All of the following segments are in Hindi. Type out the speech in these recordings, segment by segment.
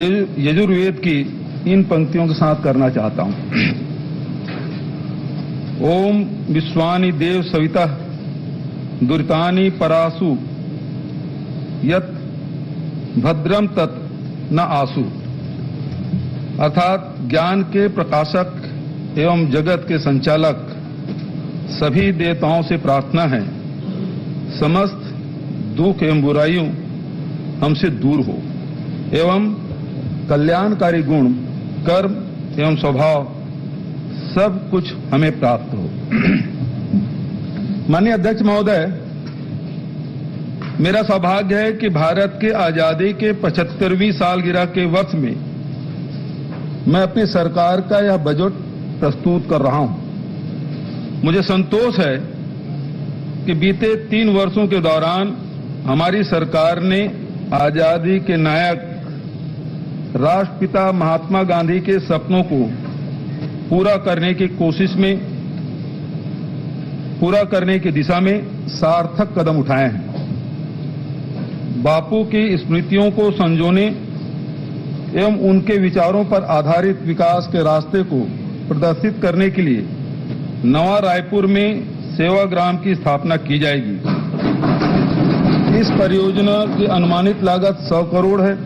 यजुर्वेद की इन पंक्तियों के साथ करना चाहता हूं। ओम विश्वानि देव सविता दुरितानि परासु यत भद्रम तत् न आसु। अर्थात ज्ञान के प्रकाशक एवं जगत के संचालक सभी देवताओं से प्रार्थना है, समस्त दुख एवं बुराइयों हमसे दूर हो एवं कल्याणकारी गुण, कर्म एवं स्वभाव सब कुछ हमें प्राप्त हो। माननीय अध्यक्ष महोदय, मेरा सौभाग्य है कि भारत के आजादी के 75वीं सालगिरह के वर्ष में मैं अपनी सरकार का यह बजट प्रस्तुत कर रहा हूं। मुझे संतोष है कि बीते 3 वर्षों के दौरान हमारी सरकार ने आजादी के नायक राष्ट्रपिता महात्मा गांधी के सपनों को पूरा करने की दिशा में सार्थक कदम उठाए हैं। बापू की स्मृतियों को संजोने एवं उनके विचारों पर आधारित विकास के रास्ते को प्रदर्शित करने के लिए नवा रायपुर में सेवाग्राम की स्थापना की जाएगी। इस परियोजना की अनुमानित लागत 100 करोड़ है।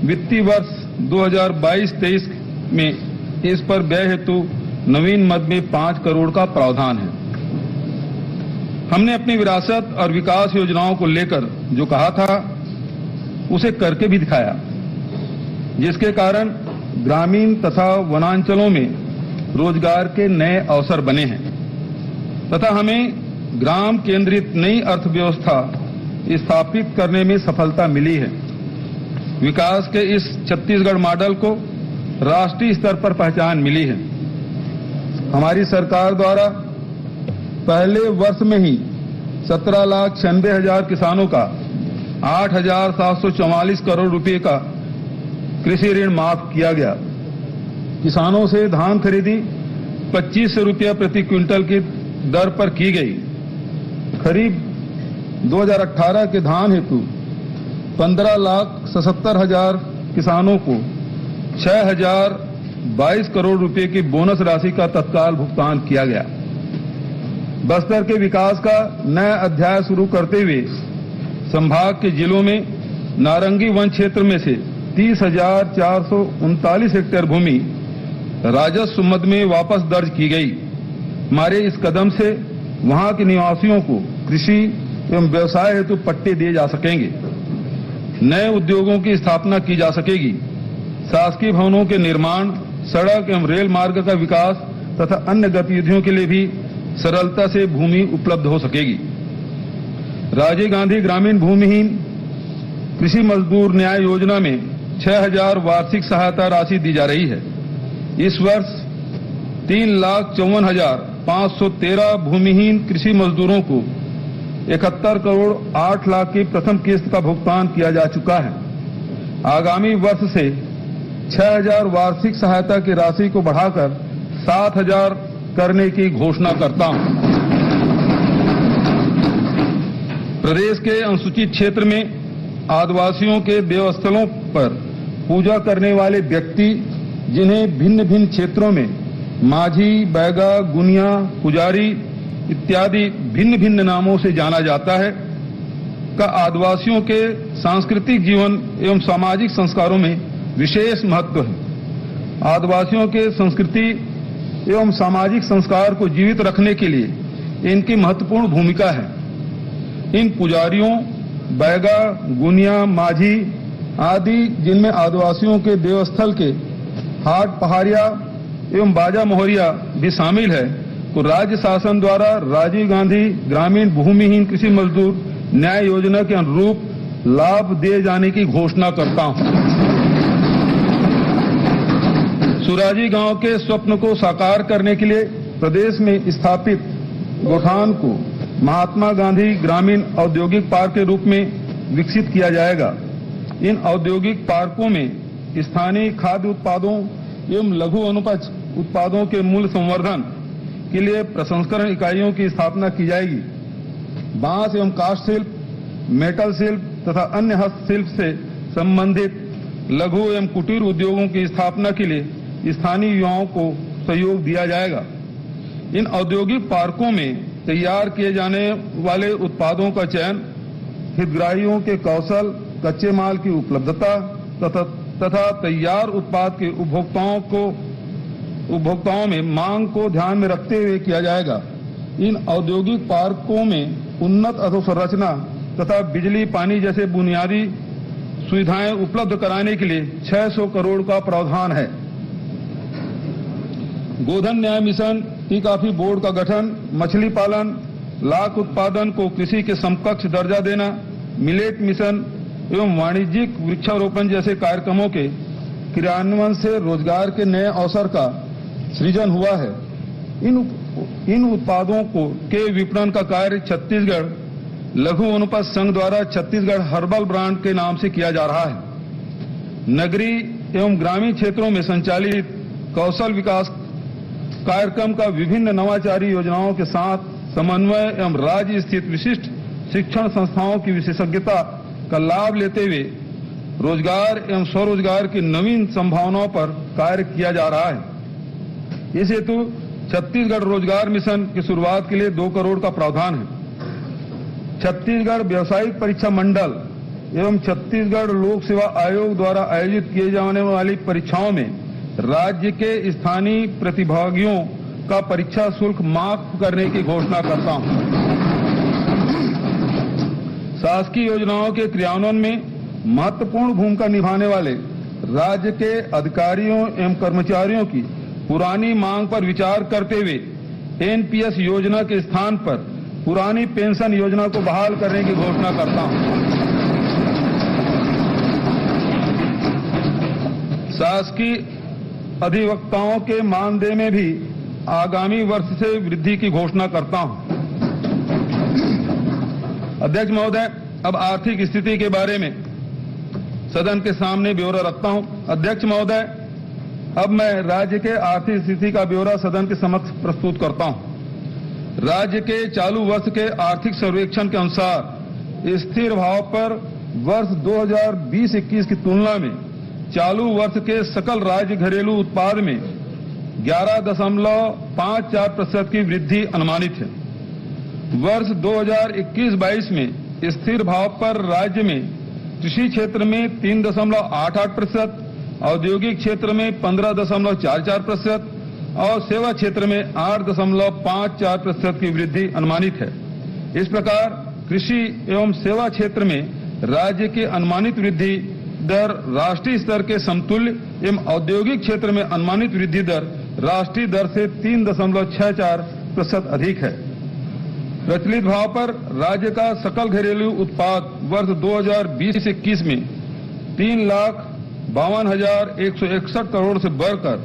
वित्तीय वर्ष 2022-23 में इस पर व्यय हेतु नवीन मद में 5 करोड़ का प्रावधान है। हमने अपनी विरासत और विकास योजनाओं को लेकर जो कहा था उसे करके भी दिखाया, जिसके कारण ग्रामीण तथा वनांचलों में रोजगार के नए अवसर बने हैं तथा हमें ग्राम केंद्रित नई अर्थव्यवस्था स्थापित करने में सफलता मिली है। विकास के इस छत्तीसगढ़ मॉडल को राष्ट्रीय स्तर पर पहचान मिली है। हमारी सरकार द्वारा पहले वर्ष में ही 17,96,000 किसानों का 8,744 करोड़ रुपए का कृषि ऋण माफ किया गया। किसानों से धान खरीदी 25 रुपया प्रति क्विंटल की दर पर की गई। खरीफ 2018 के धान हेतु 15,77,000 किसानों को 6,022 करोड़ रुपए की बोनस राशि का तत्काल भुगतान किया गया। बस्तर के विकास का नया अध्याय शुरू करते हुए संभाग के जिलों में नारंगी वन क्षेत्र में से 30,439 हेक्टेयर भूमि राजस्व मद में वापस दर्ज की गई। हमारे इस कदम से वहां के निवासियों को कृषि एवं व्यवसाय हेतु पट्टे दिए जा सकेंगे, नए उद्योगों की स्थापना की जा सकेगी, शासकीय भवनों के निर्माण, सड़क एवं रेल मार्ग का विकास तथा अन्य गतिविधियों के लिए भी सरलता से भूमि उपलब्ध हो सकेगी। राजीव गांधी ग्रामीण भूमिहीन कृषि मजदूर न्याय योजना में 6,000 वार्षिक सहायता राशि दी जा रही है। इस वर्ष 3,54,513 भूमिहीन कृषि मजदूरों को 71 करोड़ 8 लाख की प्रथम किस्त का भुगतान किया जा चुका है। आगामी वर्ष से 6,000 वार्षिक सहायता की राशि को बढ़ाकर 7,000 करने की घोषणा करता हूं। प्रदेश के अनुसूचित क्षेत्र में आदिवासियों के देवस्थलों पर पूजा करने वाले व्यक्ति, जिन्हें भिन्न भिन्न क्षेत्रों में माझी, बैगा, गुनिया, पुजारी इत्यादि भिन्न भिन्न नामों से जाना जाता है, का आदिवासियों के सांस्कृतिक जीवन एवं सामाजिक संस्कारों में विशेष महत्व है। आदिवासियों के संस्कृति एवं सामाजिक संस्कार को जीवित रखने के लिए इनकी महत्वपूर्ण भूमिका है। इन पुजारियों, बैगा, गुनिया, माझी आदि, जिनमें आदिवासियों के देवस्थल के हाट पहाड़िया एवं बाजा मोहरिया भी शामिल है, को राज्य शासन द्वारा राजीव गांधी ग्रामीण भूमिहीन कृषि मजदूर न्याय योजना के अनुरूप लाभ दिए जाने की घोषणा करता हूं। सुराजी गांव के स्वप्न को साकार करने के लिए प्रदेश में स्थापित गोठान को महात्मा गांधी ग्रामीण औद्योगिक पार्क के रूप में विकसित किया जाएगा। इन औद्योगिक पार्कों में स्थानीय खाद्य उत्पादों एवं लघु अनुपज उत्पादों के मूल्य संवर्धन के लिए प्रसंस्करण इकाइयों की स्थापना की जाएगी। बांस एवं काष्ठ शिल्प, मेटल शिल्प तथा अन्य हस्तशिल्प से संबंधित लघु एवं कुटीर उद्योगों की स्थापना के लिए स्थानीय युवाओं को सहयोग दिया जाएगा। इन औद्योगिक पार्कों में तैयार किए जाने वाले उत्पादों का चयन हितग्राहियों के कौशल, कच्चे माल की उपलब्धता तथा तैयार उत्पाद के उपभोक्ताओं में मांग को ध्यान में रखते हुए किया जाएगा। इन औद्योगिक पार्कों में उन्नत अधोसंरचना तथा बिजली, पानी जैसे बुनियादी सुविधाएं उपलब्ध कराने के लिए 600 करोड़ का प्रावधान है। गोधन न्याय मिशन, टी कॉफी बोर्ड का गठन, मछली पालन, लाख उत्पादन को कृषि के समकक्ष दर्जा देना, मिलेट मिशन एवं वाणिज्यिक वृक्षारोपण जैसे कार्यक्रमों के क्रियान्वयन से रोजगार के नए अवसर का सृजन हुआ है। इन उत्पादों के विपणन का कार्य छत्तीसगढ़ लघु वनोपज संघ द्वारा छत्तीसगढ़ हर्बल ब्रांड के नाम से किया जा रहा है। नगरीय एवं ग्रामीण क्षेत्रों में संचालित कौशल विकास कार्यक्रम का विभिन्न नवाचारी योजनाओं के साथ समन्वय एवं राज्य स्थित विशिष्ट शिक्षण संस्थाओं की विशेषज्ञता का लाभ लेते हुए रोजगार एवं स्वरोजगार की नवीन संभावनाओं पर कार्य किया जा रहा है। इस हेतु छत्तीसगढ़ रोजगार मिशन की शुरुआत के लिए 2 करोड़ का प्रावधान है। छत्तीसगढ़ व्यावसायिक परीक्षा मंडल एवं छत्तीसगढ़ लोक सेवा आयोग द्वारा आयोजित किए जाने वाली परीक्षाओं में राज्य के स्थानीय प्रतिभागियों का परीक्षा शुल्क माफ करने की घोषणा करता हूं। शासकीय योजनाओं के क्रियान्वयन में महत्वपूर्ण भूमिका निभाने वाले राज्य के अधिकारियों एवं कर्मचारियों की पुरानी मांग पर विचार करते हुए एनपीएस योजना के स्थान पर पुरानी पेंशन योजना को बहाल करने की घोषणा करता हूं। शासकीय अधिवक्ताओं के मानदेय में भी आगामी वर्ष से वृद्धि की घोषणा करता हूं। अध्यक्ष महोदय, अब आर्थिक स्थिति के बारे में सदन के सामने ब्यौरा रखता हूं। अध्यक्ष महोदय, अब मैं राज्य के आर्थिक स्थिति का ब्यौरा सदन के समक्ष प्रस्तुत करता हूं। राज्य के चालू वर्ष के आर्थिक सर्वेक्षण के अनुसार स्थिर भाव पर वर्ष 2020-21 की तुलना में चालू वर्ष के सकल राज्य घरेलू उत्पाद में 11.54% की वृद्धि अनुमानित है। वर्ष 2021-22 में स्थिर भाव पर राज्य में कृषि क्षेत्र में 3.88%, औद्योगिक क्षेत्र में 15.44% और सेवा क्षेत्र में 8.54% की वृद्धि अनुमानित है। इस प्रकार कृषि एवं सेवा क्षेत्र में राज्य की अनुमानित वृद्धि दर राष्ट्रीय स्तर के समतुल्य एवं औद्योगिक क्षेत्र में अनुमानित वृद्धि दर राष्ट्रीय दर से 3.64% अधिक है। प्रचलित भाव पर राज्य का सकल घरेलू उत्पाद वर्ष 2020-21 में 3,52,161 करोड़ से बढ़कर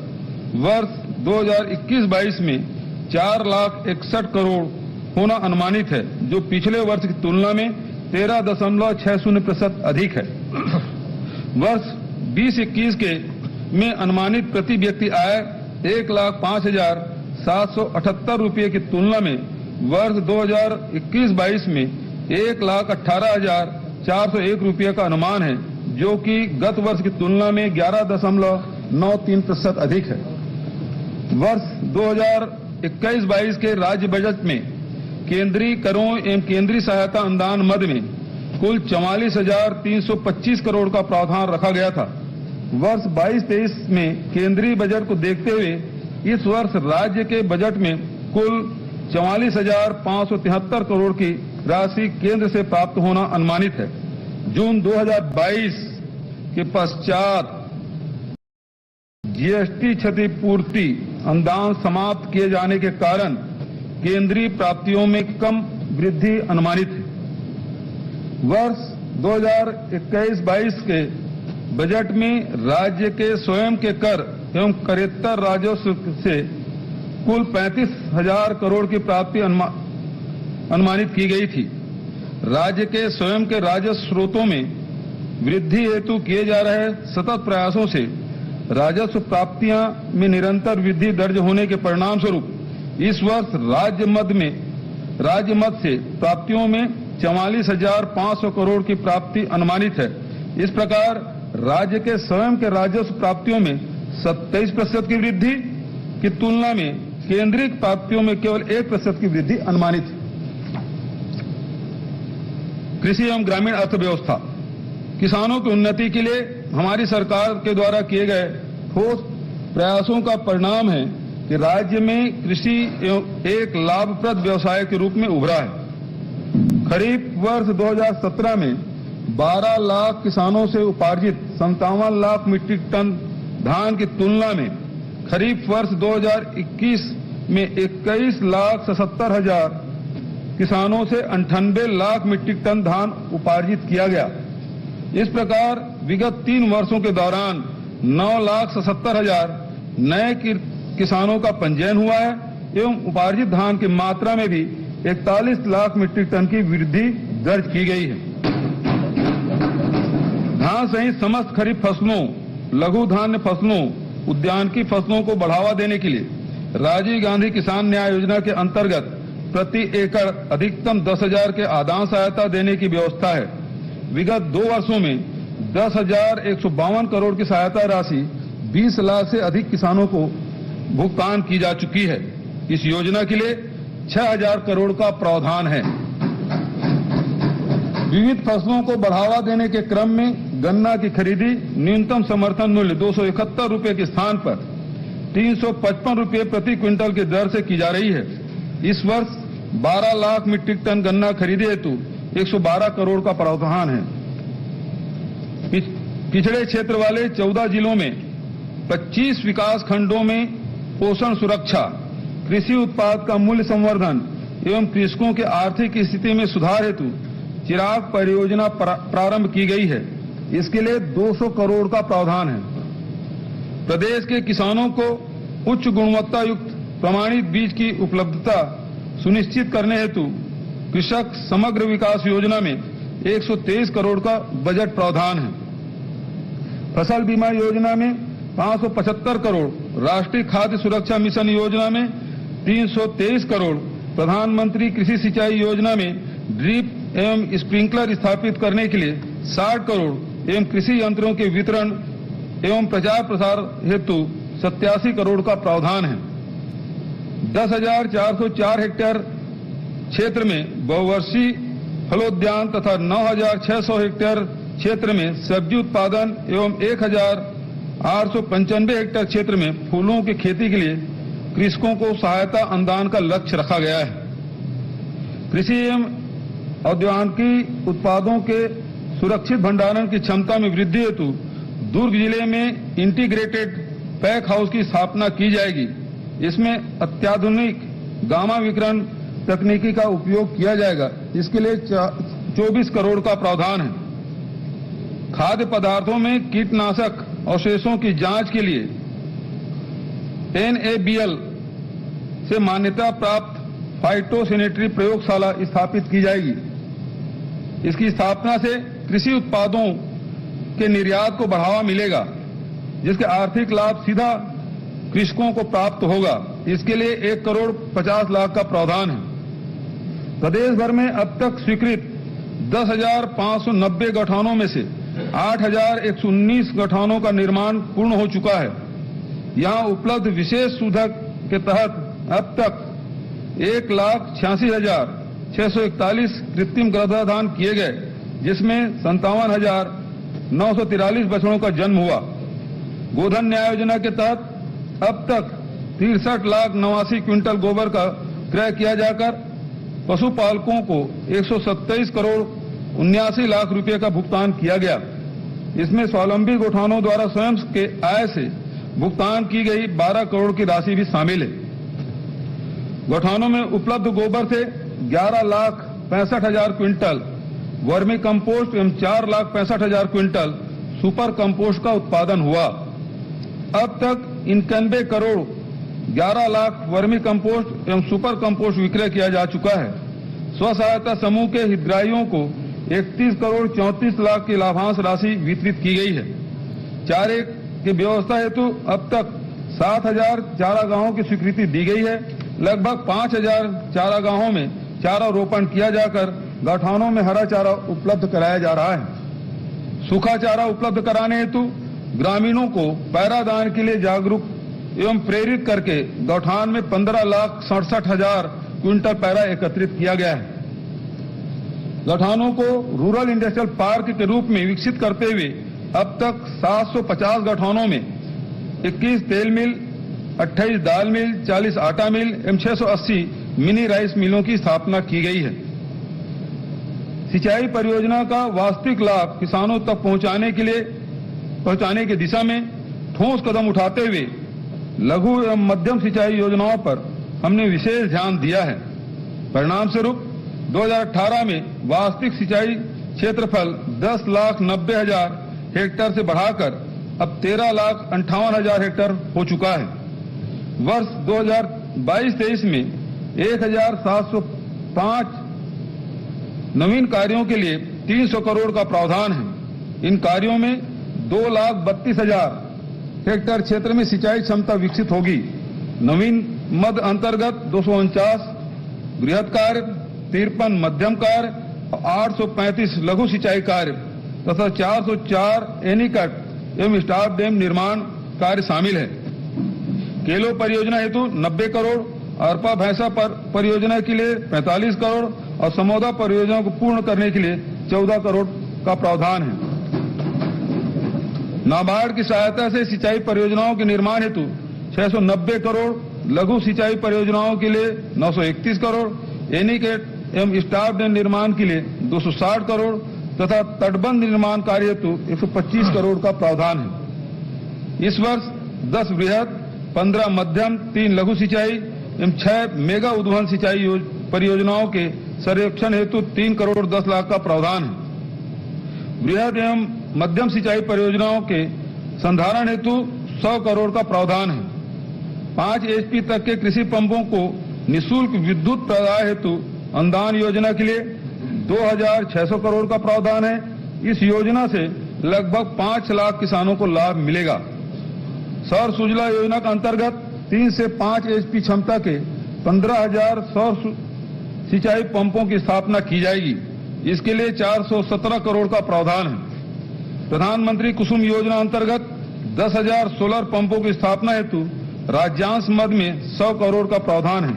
वर्ष 2021-22 में 4,61,000 करोड़ होना अनुमानित है, जो पिछले वर्ष की तुलना में 13.60% अधिक है। वर्ष 2021 में अनुमानित प्रति व्यक्ति आय 1,05,778 रुपये की तुलना में वर्ष 2021-22 में 1,18,401 रुपये का अनुमान है, जो कि गत वर्ष की तुलना में 11.93% अधिक है। वर्ष 2021-22 के राज्य बजट में केंद्रीय करों एवं केंद्रीय सहायता अनुदान मद में कुल 44,325 करोड़ का प्रावधान रखा गया था। वर्ष 22-23 में केंद्रीय बजट को देखते हुए इस वर्ष राज्य के बजट में कुल 44,573 करोड़ की राशि केंद्र से प्राप्त होना अनुमानित है। जून 2022 के पश्चात जीएसटी क्षतिपूर्ति अनुदान समाप्त किए जाने के कारण केंद्रीय प्राप्तियों में कम वृद्धि अनुमानित है। वर्ष 2021-22 के बजट में राज्य के स्वयं के कर एवं करेत्तर राजस्व से कुल 35,000 करोड़ की प्राप्ति अनुमानित की गई थी। राज्य के स्वयं के राजस्व स्रोतों में वृद्धि हेतु किए जा रहे सतत प्रयासों से राजस्व प्राप्तियां में निरंतर वृद्धि दर्ज होने के परिणाम स्वरूप इस वर्ष राज्य मद से प्राप्तियों में 44,500 करोड़ की प्राप्ति अनुमानित है। इस प्रकार राज्य के स्वयं के राजस्व प्राप्तियों में 27% की वृद्धि की तुलना में केंद्रीय प्राप्तियों में केवल 1% की वृद्धि अनुमानित है। कृषि एवं ग्रामीण अर्थव्यवस्था, किसानों की उन्नति के लिए हमारी सरकार के द्वारा किए गए ठोस प्रयासों का परिणाम है कि राज्य में कृषि एक लाभप्रद व्यवसाय के रूप में उभरा है। खरीफ वर्ष 2017 में 12 लाख किसानों से उपार्जित 57 लाख मीट्रिक टन धान की तुलना में खरीफ वर्ष 2021 में 21 लाख 77 हजार किसानों से 98 लाख मीट्रिक टन धान उपार्जित किया गया। इस प्रकार विगत 3 वर्षों के दौरान 9 लाख 77 हजार नए किसानों का पंजीयन हुआ है एवं उपार्जित धान की मात्रा में भी 41 लाख मीट्रिक टन की वृद्धि दर्ज की गई है। धान सहित समस्त खरीफ फसलों, लघु धान्य फसलों, उद्यानिकी फसलों को बढ़ावा देने के लिए राजीव गांधी किसान न्याय योजना के अंतर्गत प्रति एकड़ अधिकतम 10,000 के आदान सहायता देने की व्यवस्था है। विगत 2 वर्षों में 10,152 करोड़ की सहायता राशि 20 लाख से अधिक किसानों को भुगतान की जा चुकी है। इस योजना के लिए 6,000 करोड़ का प्रावधान है। विविध फसलों को बढ़ावा देने के क्रम में गन्ना की खरीदी न्यूनतम समर्थन मूल्य 271 रुपये के स्थान पर 355 रुपये प्रति क्विंटल की दर से की जा रही है। इस वर्ष 12 लाख मीट्रिक टन गन्ना खरीदी हेतु 112 करोड़ का प्रावधान है। पिछड़े क्षेत्र वाले 14 जिलों में 25 विकास खंडों में पोषण सुरक्षा, कृषि उत्पाद का मूल्य संवर्धन एवं कृषकों के आर्थिक स्थिति में सुधार हेतु चिराग परियोजना प्रारंभ की गई है। इसके लिए 200 करोड़ का प्रावधान है। प्रदेश के किसानों को उच्च गुणवत्ता युक्त प्रमाणित बीज की उपलब्धता सुनिश्चित करने हेतु कृषक समग्र विकास योजना में 123 करोड़ का बजट प्रावधान है। फसल बीमा योजना में 575 करोड़, राष्ट्रीय खाद्य सुरक्षा मिशन योजना में 323 करोड़, प्रधानमंत्री कृषि सिंचाई योजना में ड्रिप एवं स्प्रिंकलर स्थापित करने के लिए 60 करोड़ एवं कृषि यंत्रों के वितरण एवं प्रचार प्रसार हेतु 87 करोड़ का प्रावधान है। 10,404 हेक्टेयर क्षेत्र में बहुवर्षीय फलोद्यान तथा 9,600 हेक्टेयर क्षेत्र में सब्जी उत्पादन एवं 1,895 हेक्टेयर क्षेत्र में फूलों की खेती के लिए कृषकों को सहायता अनुदान का लक्ष्य रखा गया है। कृषि एवं औद्योगिक उत्पादों के सुरक्षित भंडारण की क्षमता में वृद्धि हेतु दुर्ग जिले में इंटीग्रेटेड पैक हाउस की स्थापना की जाएगी। इसमें अत्याधुनिक गामा विकिरण तकनीकी का उपयोग किया जाएगा। इसके लिए 24 करोड़ का प्रावधान है। खाद्य पदार्थों में कीटनाशक अवशेषों की जांच के लिए NABL से मान्यता प्राप्त फाइटोसैनिटरी प्रयोगशाला स्थापित की जाएगी। इसकी स्थापना से कृषि उत्पादों के निर्यात को बढ़ावा मिलेगा, जिसके आर्थिक लाभ सीधा कृषकों को प्राप्त होगा। इसके लिए 1 करोड़ 50 लाख का प्रावधान है। प्रदेश भर में अब तक स्वीकृत 10,590 गठानों में से 8,119 गठानों का निर्माण पूर्ण हो चुका है। यहां उपलब्ध विशेष सुविधा के तहत अब तक 1,86,641 कृत्रिम गर्भाधान किए गए, जिसमें 57,943 बछड़ों का जन्म हुआ। गोधन न्याय योजना के तहत अब तक 63,89,000 क्विंटल गोबर का क्रय किया जाकर पशुपालकों को 127 करोड़ 79 लाख रुपए का भुगतान किया गया। इसमें स्वावलंबी गौठानों द्वारा स्वयं के आय से भुगतान की गई 12 करोड़ की राशि भी शामिल है। गौठानों में उपलब्ध गोबर से 11,65,000 क्विंटल वर्मी कंपोस्ट एवं 4,65,000 क्विंटल सुपर कंपोस्ट का उत्पादन हुआ। अब तक 91 करोड़ 11 लाख वर्मी कंपोस्ट एवं सुपर कंपोस्ट विक्रय किया जा चुका है। स्व सहायता समूह के हितग्राहियों को 31 करोड़ 34 लाख की लाभांश राशि वितरित की गई है। चारे की व्यवस्था हेतु अब तक 7,000 चारागाहों की स्वीकृति दी गई है। लगभग 5,000 चारागाहों में चारा रोपण किया जाकर गौठानों में हरा चारा उपलब्ध कराया जा रहा है। सूखा चारा उपलब्ध कराने हेतु ग्रामीणों को पैरादान के लिए जागरूक एवं प्रेरित करके गौठान में 15,67,000 क्विंटल पैरा एकत्रित किया गया है। गौठानों को रूरल इंडस्ट्रियल पार्क के रूप में विकसित करते हुए अब तक 750 गौठानों में 21 तेल मिल, 28 दाल मिल, 40 आटा मिल एवं 680 मिनी राइस मिलों की स्थापना की गई है। सिंचाई परियोजना का वास्तविक लाभ किसानों तक पहुंचाने की दिशा में ठोस कदम उठाते हुए लघु एवं मध्यम सिंचाई योजनाओं पर हमने विशेष ध्यान दिया है। परिणाम स्वरूप 2018 में वास्तविक सिंचाई क्षेत्रफल 10,90,000 हेक्टेयर से बढ़ाकर अब 13,58,000 हेक्टेयर हो चुका है। वर्ष 2022-23 में 1,705 नवीन कार्यों के लिए 300 करोड़ का प्रावधान है। इन कार्यों में 2,32,000 हेक्टेयर क्षेत्र में सिंचाई क्षमता विकसित होगी। नवीन मद अंतर्गत 249 बृहद कार्य, 53 मध्यम कार्य, 835 लघु सिंचाई कार्य तथा 404 एनीकट एवं स्टाफ डैम निर्माण कार्य शामिल है। केलो परियोजना हेतु 90 करोड़, अरपा भैंसा परियोजना के लिए 45 करोड़ और समोदा परियोजना को पूर्ण करने के लिए 14 करोड़ का प्रावधान है। नाबार्ड की सहायता से सिंचाई परियोजनाओं के निर्माण हेतु 690 करोड़, लघु सिंचाई परियोजनाओं के लिए 931 करोड़, एनीकट एवं स्टाफ डैम निर्माण के लिए 260 करोड़ तथा तटबंध निर्माण कार्य हेतु 125 करोड़ का प्रावधान है। इस वर्ष 10 बृहद, 15 मध्यम, 3 लघु सिंचाई एवं 6 मेगा उद्वहन सिंचाई परियोजनाओं के सर्वेक्षण हेतु 3 करोड़ 10 लाख का प्रावधान है। बृहद एवं मध्यम सिंचाई परियोजनाओं के संधारण हेतु 100 करोड़ का प्रावधान है। 5 HP तक के कृषि पंपों को निःशुल्क विद्युत प्रदाय हेतु अनुदान योजना के लिए 2,600 करोड़ का प्रावधान है। इस योजना से लगभग 5 लाख किसानों को लाभ मिलेगा। सौर सुजला योजना के अंतर्गत 3 से 5 HP क्षमता के 15,000 सौर सिंचाई पंपों की स्थापना की जाएगी। इसके लिए 417 करोड़ का प्रावधान है। प्रधानमंत्री कुसुम योजना अंतर्गत 10,000 सोलर पंपों की स्थापना हेतु राज्यांश मद में 100 करोड़ का प्रावधान है।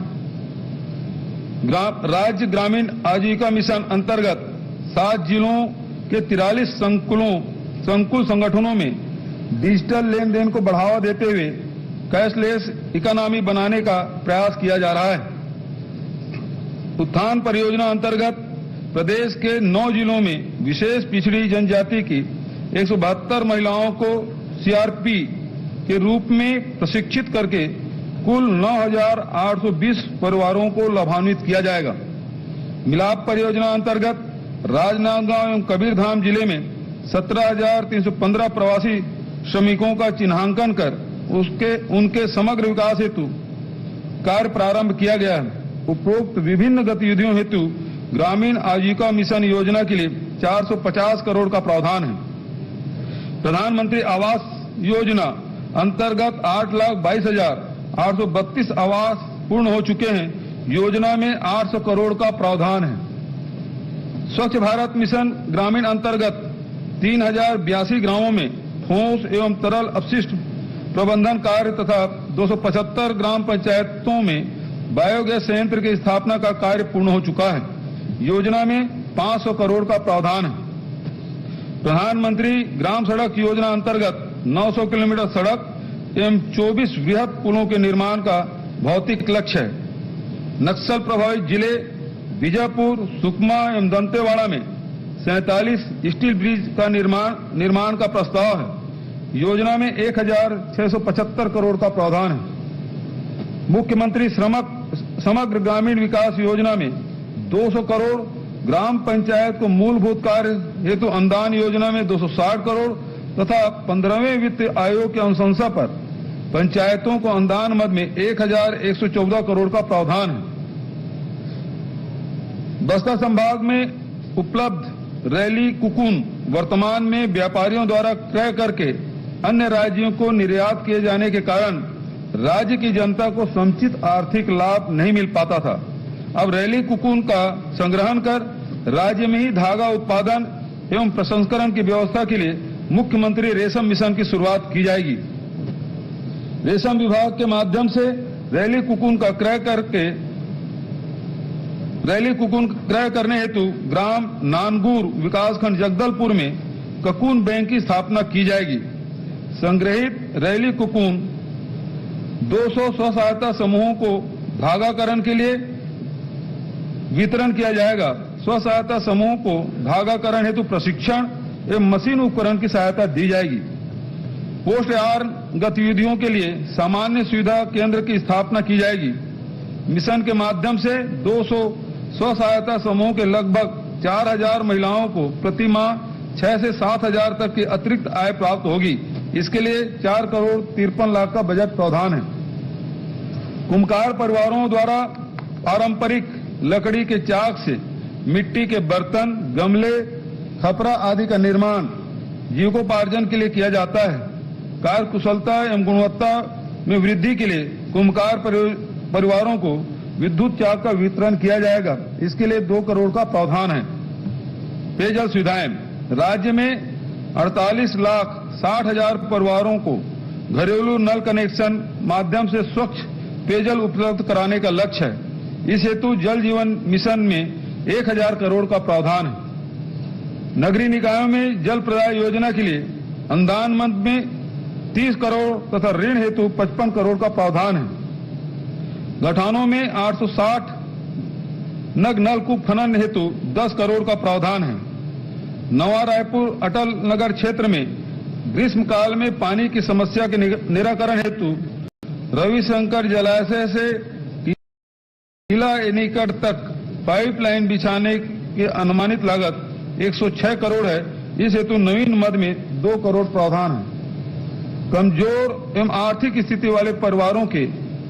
राज्य ग्रामीण आजीविका मिशन अंतर्गत 7 जिलों के 43 संकुल संगठनों में डिजिटल लेन देन को बढ़ावा देते हुए कैशलेस इकोनॉमी बनाने का प्रयास किया जा रहा है। उत्थान परियोजना अंतर्गत प्रदेश के 9 जिलों में विशेष पिछड़ी जनजाति की 172 महिलाओं को CRP के रूप में प्रशिक्षित करके कुल 9,820 परिवारों को लाभान्वित किया जाएगा। मिलाप परियोजना अंतर्गत राजनांदगांव एवं कबीरधाम जिले में 17,315 प्रवासी श्रमिकों का चिन्हांकन कर उनके समग्र विकास हेतु कार्य प्रारंभ किया गया है। उपरोक्त विभिन्न गतिविधियों हेतु ग्रामीण आजीविका मिशन योजना के लिए 450 करोड़ का प्रावधान है। प्रधानमंत्री आवास योजना अंतर्गत 8,22,832 आवास पूर्ण हो चुके हैं। योजना में 800 करोड़ का प्रावधान है। स्वच्छ भारत मिशन ग्रामीण अंतर्गत 3,082 गांवों में ठोस एवं तरल अपशिष्ट प्रबंधन कार्य तथा 275 ग्राम पंचायतों में बायोगैस संयंत्र की स्थापना का कार्य पूर्ण हो चुका है। योजना में 500 करोड़ का प्रावधान है। प्रधानमंत्री ग्राम सड़क योजना अंतर्गत 900 किलोमीटर सड़क एवं 24 बृहद पुलों के निर्माण का भौतिक लक्ष्य है। नक्सल प्रभावित जिले बीजापुर, सुकमा एवं दंतेवाड़ा में 47 स्टील ब्रिज का निर्माण का प्रस्ताव है। योजना में 1,675 करोड़ का प्रावधान है। मुख्यमंत्री समग्र ग्रामीण विकास योजना में 200 करोड़, ग्राम पंचायत को मूलभूत कार्य हेतु अनुदान योजना में 260 करोड़ तथा 15वें वित्त आयोग की अनुशंसा पर पंचायतों को अनुदान मद में 1,114 करोड़ का प्रावधान है। बस्तर संभाग में उपलब्ध रैली कुकुन वर्तमान में व्यापारियों द्वारा क्रय करके अन्य राज्यों को निर्यात किए जाने के कारण राज्य की जनता को समुचित आर्थिक लाभ नहीं मिल पाता था। अब रैली कुकुन का संग्रहण कर राज्य में ही धागा उत्पादन एवं प्रसंस्करण की व्यवस्था के लिए मुख्यमंत्री रेशम मिशन की शुरुआत की जाएगी। रेशम विभाग के माध्यम से रैली कुकुन क्रय करने हेतु ग्राम नानगुर विकासखंड जगदलपुर में ककून बैंक की स्थापना की जाएगी। संग्रहित रैली कुकुन 200 स्व सहायता समूहों को भागाकरण के लिए वितरण किया जाएगा। स्व सहायता समूहों को भागाकरण हेतु प्रशिक्षण एवं मशीन उपकरण की सहायता दी जाएगी। पोस्ट यार्न गतिविधियों के लिए सामान्य सुविधा केंद्र की स्थापना की जाएगी। मिशन के माध्यम से 200 स्व सहायता समूहों के लगभग 4000 महिलाओं को प्रति माह 6 से 7 हजार तक की अतिरिक्त आय प्राप्त होगी। इसके लिए 4 करोड़ 53 लाख का बजट प्रावधान है। कुम्हार परिवारों द्वारा पारंपरिक लकड़ी के चाक से मिट्टी के बर्तन, गमले, खपरा आदि का निर्माण जीविकोपार्जन के लिए किया जाता है। कार्य कुशलता एवं गुणवत्ता में वृद्धि के लिए कुम्हार परिवारों को विद्युत चाक का वितरण किया जाएगा। इसके लिए 2 करोड़ का प्रावधान है। पेयजल सुविधाएं, राज्य में 48,60,000 परिवारों को घरेलू नल कनेक्शन माध्यम से स्वच्छ पेयजल उपलब्ध कराने का लक्ष्य है। इस हेतु जल जीवन मिशन में 1000 करोड़ का प्रावधान है। नगरीय निकायों में जल प्रदाय योजना के लिए अनुदान मद में 30 करोड़ तथा ऋण हेतु 55 करोड़ का प्रावधान है। गठानों में 860 नग नलकूप खनन हेतु 10 करोड़ का प्रावधान है। नवा रायपुर अटल नगर क्षेत्र में ग्रीष्मकाल में पानी की समस्या के निराकरण हेतु रविशंकर जलाशय से किला एनीकट तक पाइपलाइन बिछाने की अनुमानित लागत 106 करोड़ है। इस हेतु नवीन मद में 2 करोड़ प्रावधान है। कमजोर एवं आर्थिक स्थिति वाले परिवारों के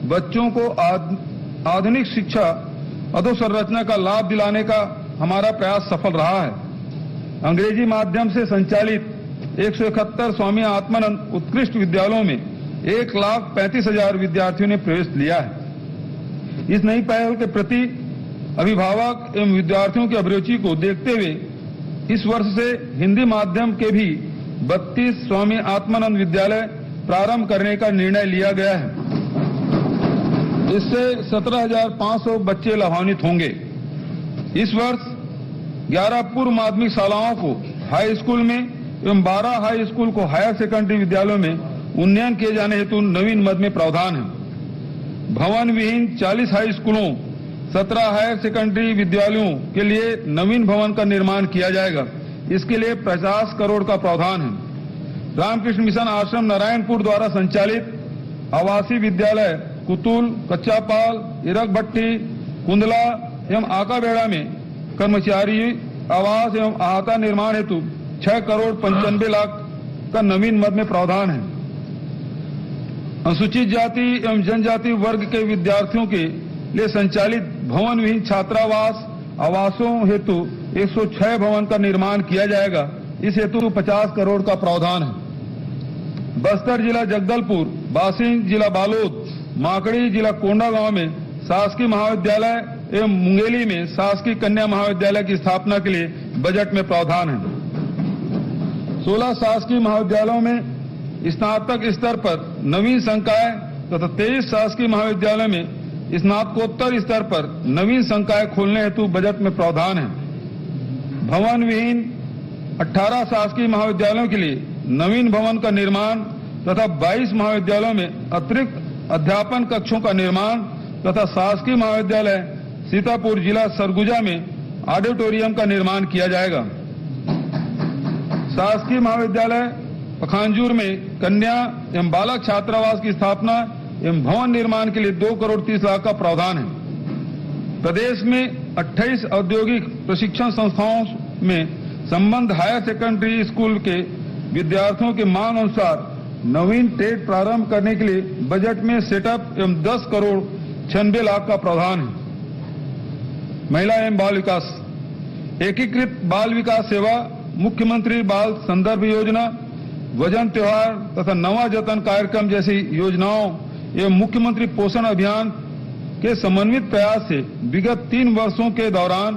बच्चों को आधुनिक शिक्षा अधोसंरचना का लाभ दिलाने का हमारा प्रयास सफल रहा है। अंग्रेजी माध्यम से संचालित 171 स्वामी आत्मानंद उत्कृष्ट विद्यालयों में 1,35,000 विद्यार्थियों ने प्रवेश लिया है। इस नई पहल के प्रति अभिभावक एवं विद्यार्थियों की अभिरुचि को देखते हुए इस वर्ष से हिंदी माध्यम के भी 32 स्वामी आत्मानंद विद्यालय प्रारंभ करने का निर्णय लिया गया है। इससे 17,500 बच्चे लाभान्वित होंगे। इस वर्ष 11 पूर्व माध्यमिक शालाओं को हाई स्कूल में एवं 12 हाई स्कूल को हायर सेकेंडरी विद्यालयों में उन्नयन किए जाने हेतु नवीन मद में प्रावधान है। भवन विहीन 40 हाई स्कूलों, 17 हायर सेकेंडरी विद्यालयों के लिए नवीन भवन का निर्माण किया जाएगा। इसके लिए 50 करोड़ का प्रावधान है। रामकृष्ण मिशन आश्रम नारायणपुर द्वारा संचालित आवासीय विद्यालय कुतुल, कच्चापाल, इरक भट्टी, कुंदला एवं आकाबेड़ा में कर्मचारी आवास एवं अहाता निर्माण हेतु 6 करोड़ 95 लाख का नवीन मद में प्रावधान है। अनुसूचित जाति एवं जनजाति वर्ग के विद्यार्थियों के लिए संचालित भवन विहीन छात्रावास आवासों हेतु 106 भवन का निर्माण किया जाएगा। इस हेतु 50 करोड़ का प्रावधान है। बस्तर जिला जगदलपुर, बासिंग जिला बालोद, माकड़ी जिला कोंडागांव में शासकीय महाविद्यालय एवं मुंगेली में शासकीय कन्या महाविद्यालय की स्थापना के लिए बजट में प्रावधान है। 16 शासकीय महाविद्यालयों में स्नातक स्तर पर नवीन संकाय तथा 23 शासकीय महाविद्यालयों में स्नातकोत्तर स्तर पर नवीन संकाय खोलने हेतु बजट में प्रावधान है। भवन विहीन 18 शासकीय महाविद्यालयों के लिए नवीन भवन का निर्माण तथा 22 महाविद्यालयों में अतिरिक्त अध्यापन कक्षों का निर्माण तथा शासकीय महाविद्यालय सीतापुर जिला सरगुजा में ऑडिटोरियम का निर्माण किया जाएगा। शासकीय महाविद्यालय पखांजूर में कन्या एवं बालक छात्रावास की स्थापना एवं भवन निर्माण के लिए 2 करोड़ 30 लाख का प्रावधान है। प्रदेश में 28 औद्योगिक प्रशिक्षण संस्थाओं में संबद्ध हायर सेकेंडरी स्कूल के विद्यार्थियों के मांग अनुसार नवीन ट्रेड प्रारंभ करने के लिए बजट में सेटअप एवं 10 करोड़ 96 लाख का प्रावधान है। महिला एवं बाल विकास, एकीकृत बाल विकास सेवा, मुख्यमंत्री बाल संदर्भ योजना, वजन त्योहार तथा नवा जतन कार्यक्रम जैसी योजनाओं एवं मुख्यमंत्री पोषण अभियान के समन्वित प्रयास से विगत 3 वर्षों के दौरान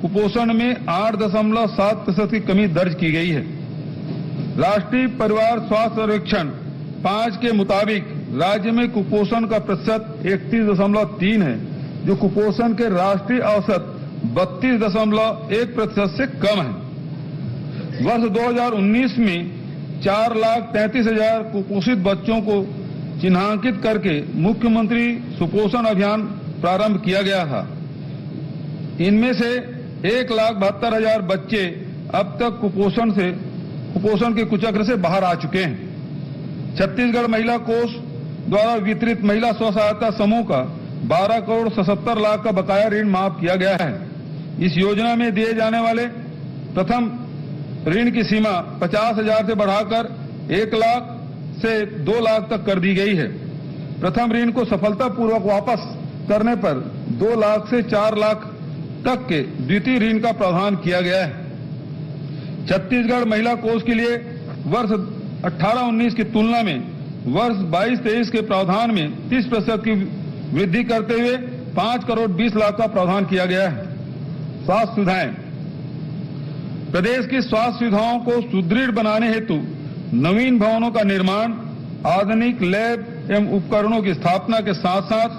कुपोषण में 8.7% की कमी दर्ज की गई है। राष्ट्रीय परिवार स्वास्थ्य सर्वेक्षण 5 के मुताबिक राज्य में कुपोषण का प्रतिशत 31.3 है, जो कुपोषण के राष्ट्रीय औसत 32.1% से कम है। वर्ष 2019 में 4,33,000 कुपोषित बच्चों को चिन्हांकित करके मुख्यमंत्री सुपोषण अभियान प्रारंभ किया गया था। इनमें से 1,72,000 बच्चे अब तक कुपोषण के कुचक्र से बाहर आ चुके हैं। छत्तीसगढ़ महिला कोष द्वारा वितरित महिला स्व सहायता समूह का 12 करोड़ 77 लाख का बकाया ऋण माफ किया गया है। इस योजना में दिए जाने वाले प्रथम ऋण की सीमा 50,000 से बढ़ाकर 1 लाख से 2 लाख तक कर दी गई है। प्रथम ऋण को सफलतापूर्वक वापस करने पर 2 लाख से 4 लाख तक के द्वितीय ऋण का प्रावधान किया गया है। छत्तीसगढ़ महिला कोष के लिए वर्ष 18-19 की तुलना में वर्ष 22-23 के प्रावधान में 30% की वृद्धि करते हुए 5 करोड़ 20 लाख का प्रावधान किया गया है। स्वास्थ्य सुविधाएं, प्रदेश की स्वास्थ्य सुविधाओं को सुदृढ़ बनाने हेतु नवीन भवनों का निर्माण, आधुनिक लैब एवं उपकरणों की स्थापना के साथ साथ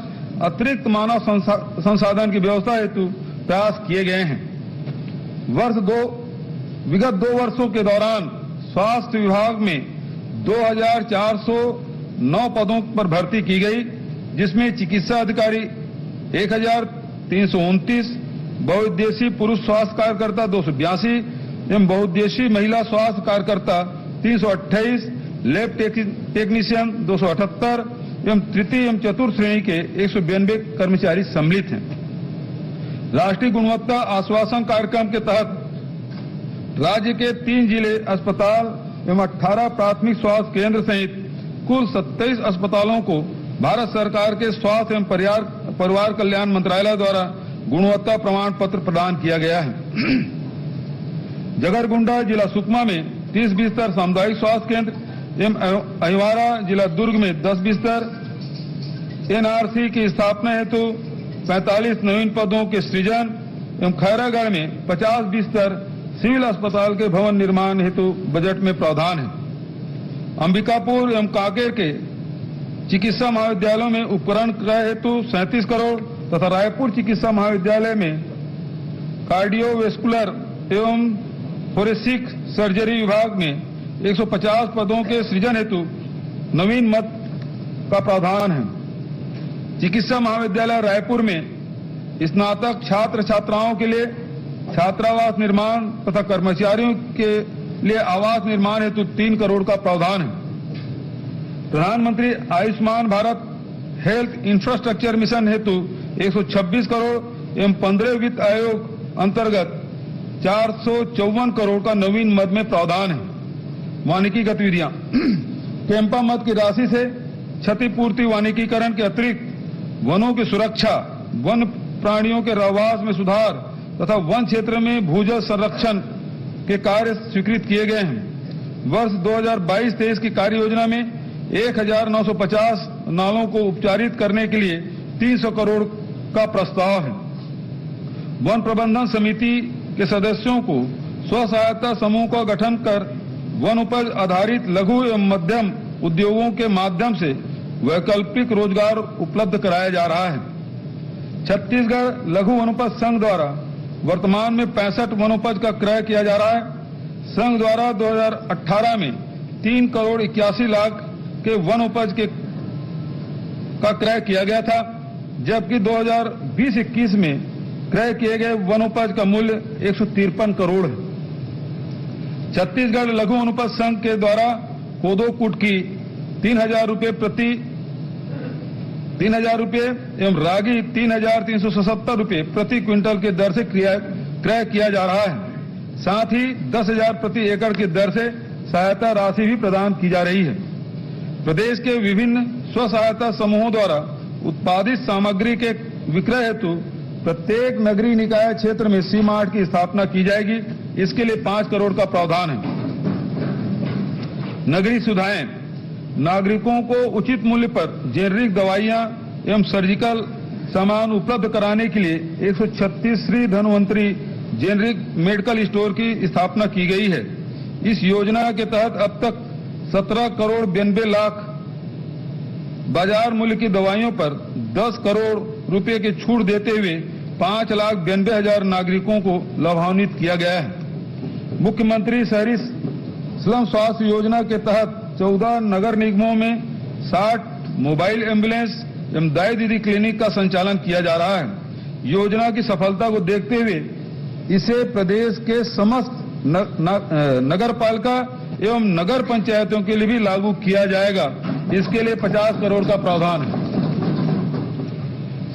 अतिरिक्त मानव संसाधन की व्यवस्था हेतु प्रयास किए गए हैं। विगत 2 वर्षों के दौरान स्वास्थ्य विभाग में 2,409 पदों पर भर्ती की गई, जिसमें चिकित्सा अधिकारी 1,329, बहुउद्देशीय पुरुष स्वास्थ्य कार्यकर्ता 282 एवं बहुउद्देशीय महिला स्वास्थ्य कार्यकर्ता 328, लैब टेक्नीशियन 278 एवं तृतीय एवं चतुर्थ श्रेणी के 192 कर्मचारी सम्मिलित हैं। राष्ट्रीय गुणवत्ता आश्वासन कार्यक्रम के तहत राज्य के 3 जिले अस्पताल एवं 18 प्राथमिक स्वास्थ्य केंद्र सहित कुल 27 अस्पतालों को भारत सरकार के स्वास्थ्य एवं परिवार कल्याण मंत्रालय द्वारा गुणवत्ता प्रमाण पत्र प्रदान किया गया है। जगरगुंडा जिला सुकमा में 30 बिस्तर सामुदायिक स्वास्थ्य केंद्र एवं अहिवारा जिला दुर्ग में 10 बिस्तर, एनआरसी की स्थापना हेतु 45 नवीन पदों के सृजन एवं खैरागढ़ में 50 बिस्तर सिविल अस्पताल के भवन निर्माण हेतु बजट में प्रावधान है। अंबिकापुर एवं कांकेर के चिकित्सा महाविद्यालयों में उपकरण क्रय हेतु 37 करोड़ तथा रायपुर चिकित्सा महाविद्यालय में कार्डियोवेस्कुलर एवं फोरेंसिक सर्जरी विभाग में 150 पदों के सृजन हेतु नवीन मद का प्रावधान है। चिकित्सा महाविद्यालय रायपुर में स्नातक छात्र छात्राओं के लिए छात्रावास निर्माण तथा कर्मचारियों के लिए आवास निर्माण हेतु 3 करोड़ का प्रावधान है। प्रधानमंत्री Ayushman Bharat health infrastructure mission हेतु 126 करोड़ एवं 15 वित्त आयोग अंतर्गत 454 करोड़ का नवीन मद में प्रावधान है। वानिकी गतिविधियां, कैंपा मद की राशि से क्षतिपूर्ति वानिकीकरण के अतिरिक्त वनों की सुरक्षा, वन प्राणियों के रहवास में सुधार तथा वन क्षेत्र में भूजल संरक्षण के कार्य स्वीकृत किए गए हैं। वर्ष 2022-23 की कार्य योजना में 1,950 नालों को उपचारित करने के लिए 300 करोड़ का प्रस्ताव है। वन प्रबंधन समिति के सदस्यों को स्व सहायता समूह का गठन कर वन उपज आधारित लघु एवं मध्यम उद्योगों के माध्यम से वैकल्पिक रोजगार उपलब्ध कराया जा रहा है। छत्तीसगढ़ लघु वनोपज संघ द्वारा वर्तमान में 65 वनोपज का क्रय किया जा रहा है। संघ द्वारा 2018 में 3 करोड़ 81 लाख के वन उपज का क्रय किया गया था, जबकि 2020-21 में क्रय किए गए वनोपज का मूल्य 153 करोड़ है। छत्तीसगढ़ लघु वनोपज संघ के द्वारा कोदो कुटकी 3,000 रुपये एवं रागी 3,377 रुपये प्रति क्विंटल की दर से क्रय किया जा रहा है। साथ ही 10,000 प्रति एकड़ की दर से सहायता राशि भी प्रदान की जा रही है। प्रदेश के विभिन्न स्व सहायता समूहों द्वारा उत्पादित सामग्री के विक्रय हेतु प्रत्येक नगरीय निकाय क्षेत्र में सी मार्ट की स्थापना की जाएगी। इसके लिए 5 करोड़ का प्रावधान है। नगरीय सुविधाएं, नागरिकों को उचित मूल्य पर जेनरिक दवाइयां एवं सर्जिकल सामान उपलब्ध कराने के लिए 136 Shri Dhanvantari generic medical store की स्थापना की गई है। इस योजना के तहत अब तक 17 करोड़ 92 लाख बाजार मूल्य की दवाइयों पर 10 करोड़ रुपए की छूट देते हुए 5,92,000 नागरिकों को लाभान्वित किया गया है। मुख्यमंत्री शहरी स्लम स्वास्थ्य योजना के तहत 14 नगर निगमों में 60 मोबाइल एम्बुलेंस एवं दाई दीदी क्लिनिक का संचालन किया जा रहा है। योजना की सफलता को देखते हुए इसे प्रदेश के समस्त नगर पालिका एवं नगर पंचायतों के लिए भी लागू किया जाएगा। इसके लिए 50 करोड़ का प्रावधान है।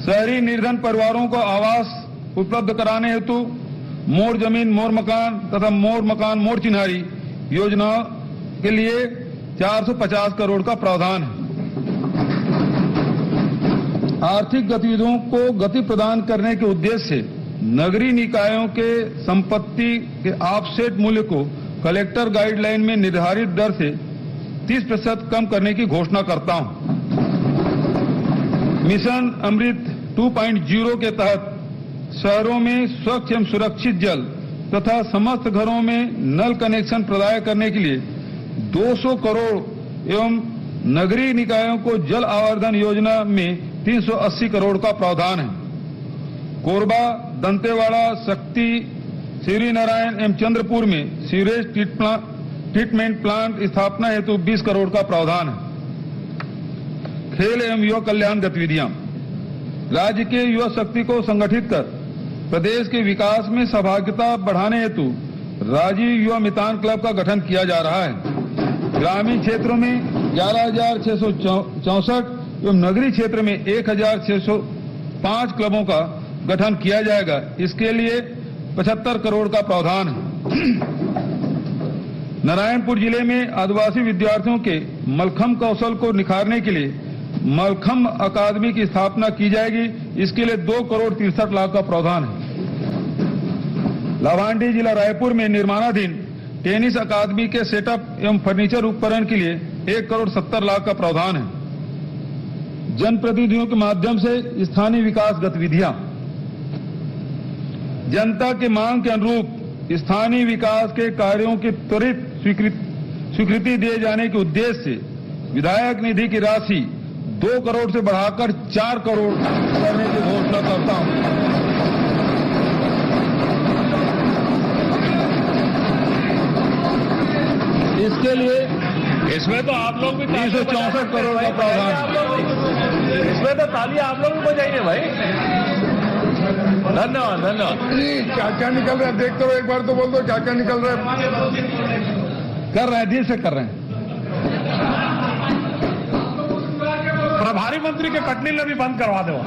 शहरी निर्धन परिवारों को आवास उपलब्ध कराने हेतु मोर जमीन मोर मकान तथा मोर मकान मोर चिन्हारी योजना के लिए 450 करोड़ का प्रावधान है। आर्थिक गतिविधियों को गति प्रदान करने के उद्देश्य से नगरीय निकायों के संपत्ति के ऑफसेट मूल्य को कलेक्टर गाइडलाइन में निर्धारित दर से 30% कम करने की घोषणा करता हूं। मिशन अमृत 2.0 के तहत शहरों में स्वच्छ एवं सुरक्षित जल तथा समस्त घरों में नल कनेक्शन प्रदान करने के लिए 200 करोड़ एवं नगरीय निकायों को जल आवर्धन योजना में 380 करोड़ का प्रावधान है। कोरबा, दंतेवाड़ा, शक्ति, श्रीनारायण एवं चंद्रपुर में सीवरेज ट्रीटमेंट प्लांट स्थापना हेतु 20 करोड़ का प्रावधान है। खेल एवं युवा कल्याण गतिविधियां। राज्य के युवा शक्ति को संगठित कर प्रदेश के विकास में सहभागिता बढ़ाने हेतु राजीव युवा मितान क्लब का गठन किया जा रहा है। ग्रामीण क्षेत्रों में 11,664 एवं नगरीय क्षेत्र में 1,605 क्लबों का गठन किया जाएगा। इसके लिए 75 करोड़ का प्रावधान है। नारायणपुर जिले में आदिवासी विद्यार्थियों के मलखम कौशल को निखारने के लिए मलखम अकादमी की स्थापना की जाएगी। इसके लिए 2 करोड़ 63 लाख का प्रावधान है। लाभांडी जिला रायपुर में निर्माणाधीन टेनिस अकादमी के सेटअप एवं फर्नीचर उपकरण के लिए 1 करोड़ 70 लाख का प्रावधान है। जनप्रतिनिधियों के माध्यम से स्थानीय विकास गतिविधियां। जनता के मांग के अनुरूप स्थानीय विकास के कार्यों की त्वरित स्वीकृति दिए जाने के उद्देश्य से विधायक निधि की राशि 2 करोड़ से बढ़ाकर 4 करोड़ करने की घोषणा करता हूं। इसके लिए इसमें तो आप लोग भी 364 करोड़ का प्रावधान। इसमें तो ताली आप लोग भी बजाइए भाई। धन्यवाद धन्यवाद। क्या क्या निकल रहा है देखते हो, एक बार तो बोल दो क्या क्या निकल रहा है। कर रहे हैं, दिल से कर रहे हैं। प्रभारी मंत्री के कटनी में भी बंद करवा दो।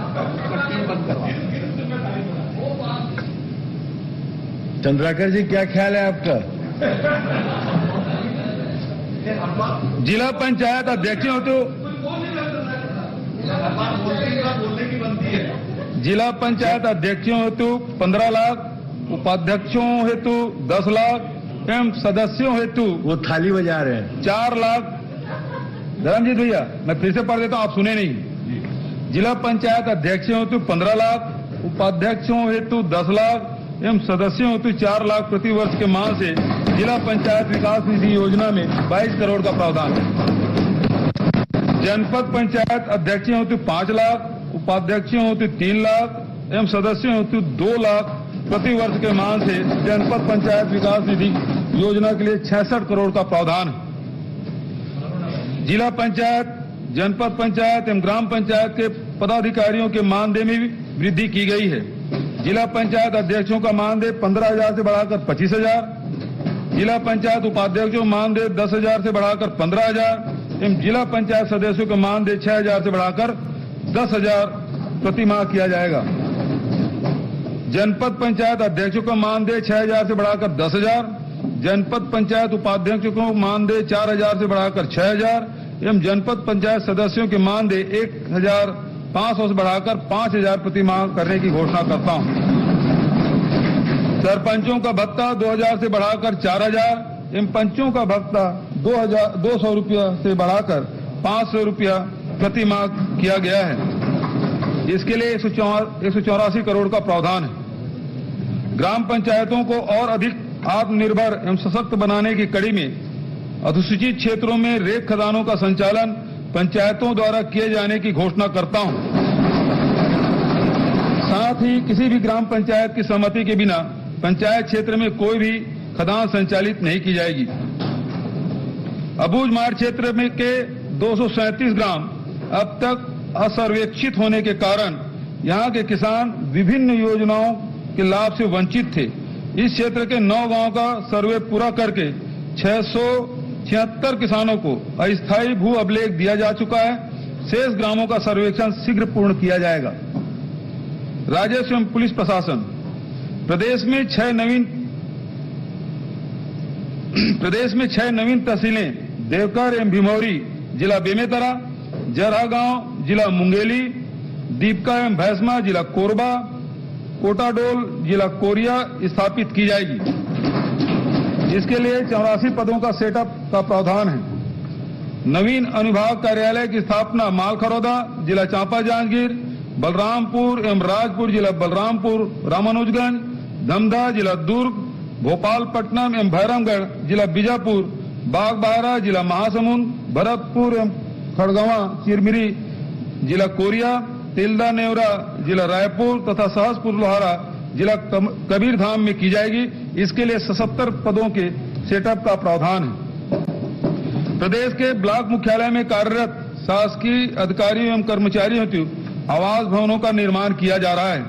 चंद्राकर जी क्या ख्याल है आपका? जिला पंचायत अध्यक्षों हेतु जिला पंचायत अध्यक्षों हेतु 15 लाख, उपाध्यक्षों हेतु 10 लाख एवं सदस्यों हेतु वो थाली बजा रहे हैं 4 लाख। धर्मजीत भैया मैं फिर से पढ़ देता हूं, आप सुने नहीं। जिला पंचायत अध्यक्षों हेतु 15 लाख, उपाध्यक्षों हेतु 10 लाख एवं सदस्यों हेतु 4 लाख प्रति वर्ष के मान से जिला पंचायत विकास निधि योजना में 22 करोड़ का प्रावधान है। जनपद पंचायत अध्यक्षों हेतु 5 लाख, उपाध्यक्षों हेतु 3 लाख एवं सदस्यों हेतु 2 लाख प्रति वर्ष के मान से जनपद पंचायत विकास निधि योजना के लिए 66 करोड़ का प्रावधान है। जिला पंचायत, जनपद पंचायत एवं ग्राम पंचायत के पदाधिकारियों के मानदेय में भी वृद्धि की गई है। जिला पंचायत अध्यक्षों का मानदेय 15,000 से बढ़ाकर 25,000, जिला पंचायत उपाध्यक्षों मानदेय 10,000 से बढ़ाकर 15,000 एवं जिला पंचायत सदस्यों का मानदेय 6,000 से बढ़ाकर 10,000 प्रति माह किया जाएगा। जनपद पंचायत अध्यक्षों का मानदेय 6,000 से बढ़ाकर 10,000, जनपद पंचायत उपाध्यक्षों को मानदेय 4,000 से बढ़ाकर 6,000 एवं जनपद पंचायत सदस्यों के मानदेय 1,500 से बढ़ाकर 5,000 प्रति माह करने की घोषणा करता हूं। सरपंचों का भत्ता 2,000 से बढ़ाकर 4,000 एवं पंचों का भत्ता 200 रुपया से बढ़ाकर 500 रुपया प्रति माह किया गया है। इसके लिए 184 करोड़ का प्रावधान है। ग्राम पंचायतों को और अधिक आत्मनिर्भर एवं सशक्त बनाने की कड़ी में अधुसूचित क्षेत्रों में रेत खदानों का संचालन पंचायतों द्वारा किए जाने की घोषणा करता हूं। साथ ही किसी भी ग्राम पंचायत की सहमति के बिना पंचायत क्षेत्र में कोई भी खदान संचालित नहीं की जाएगी। अबूझ मार्ग क्षेत्र में के 237 ग्राम अब तक असर्वेक्षित होने के कारण यहां के किसान विभिन्न योजनाओं के लाभ से वंचित थे। इस क्षेत्र के 9 गांवों का सर्वे पूरा करके 676 किसानों को अस्थायी भू अभिलेख दिया जा चुका है। शेष ग्रामों का सर्वेक्षण शीघ्र पूर्ण किया जाएगा। राजस्व एवं पुलिस प्रशासन प्रदेश में 6 नवीन तहसीलें देवकर एवं भिमौरी जिला बेमेतरा, जरहा गांव जिला मुंगेली, दीपका एवं भैंसमा जिला कोरबा, कोटाडोल जिला कोरिया स्थापित की जाएगी। इसके लिए 84 पदों का सेटअप का प्रावधान है। नवीन अनुभाग कार्यालय की स्थापना मालखरौदा जिला चांपा जांजगीर, बलरामपुर एवं राजपुर जिला बलरामपुर रामानुजगंज, धमधा जिला दुर्ग, भोपालपट्टनम एवं भैरमगढ़ जिला बीजापुर, बागबाहरा जिला महासमुंद, भरतपुर एवं खड़गवां चिरमिरी जिला कोरिया, तिल्दा नेवरा जिला रायपुर तथा सहसपुर लोहारा जिला कबीरधाम में की जाएगी। इसके लिए 77 पदों के सेटअप का प्रावधान है। प्रदेश के ब्लॉक मुख्यालय में कार्यरत शासकीय अधिकारियों एवं कर्मचारियों हेतु आवास भवनों का निर्माण किया जा रहा है।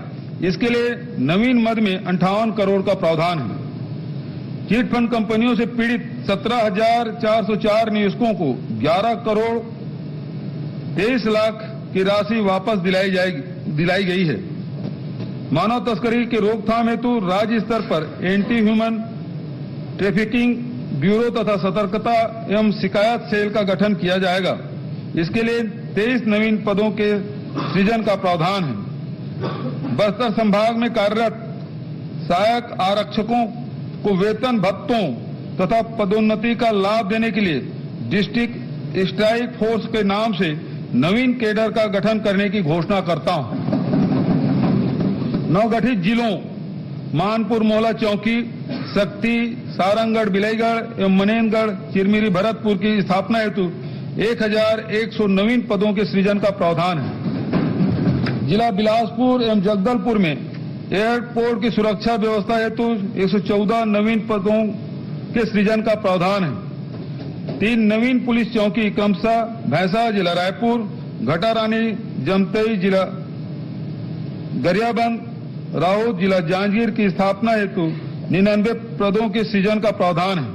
इसके लिए नवीन मद में 58 करोड़ का प्रावधान है। चिट फंड कंपनियों से पीड़ित 17,404 निवेशकों को 11 करोड़ 23 लाख की राशि वापस दिलाई गई है। मानव तस्करी के रोकथाम हेतु राज्य स्तर पर एंटी ह्यूमन ट्रैफिकिंग ब्यूरो तथा सतर्कता एवं शिकायत सेल का गठन किया जाएगा। इसके लिए 23 नवीन पदों के सृजन का प्रावधान है। बस्तर संभाग में कार्यरत सहायक आरक्षकों को वेतन भत्तों तथा पदोन्नति का लाभ देने के लिए डिस्ट्रिक्ट स्ट्राइक फोर्स के नाम से नवीन केडर का गठन करने की घोषणा करता हूं। नवगठित जिलों मानपुर मोहला चौकी, शक्ति, सारंगगढ़, बिलाईगढ़ एवं मनेनगढ़, चिरमिरी, भरतपुर की स्थापना हेतु 1100 नवीन पदों के सृजन का प्रावधान है। जिला बिलासपुर एवं जगदलपुर में एयरपोर्ट की सुरक्षा व्यवस्था हेतु 114 नवीन पदों के सृजन का प्रावधान है। 3 नवीन पुलिस चौकी क्रमशः भैंसा जिला रायपुर, घटारानी जमतई जिला गरियाबंद, राउत जिला जांजगीर की स्थापना हेतु 99 पदों के सृजन का प्रावधान है।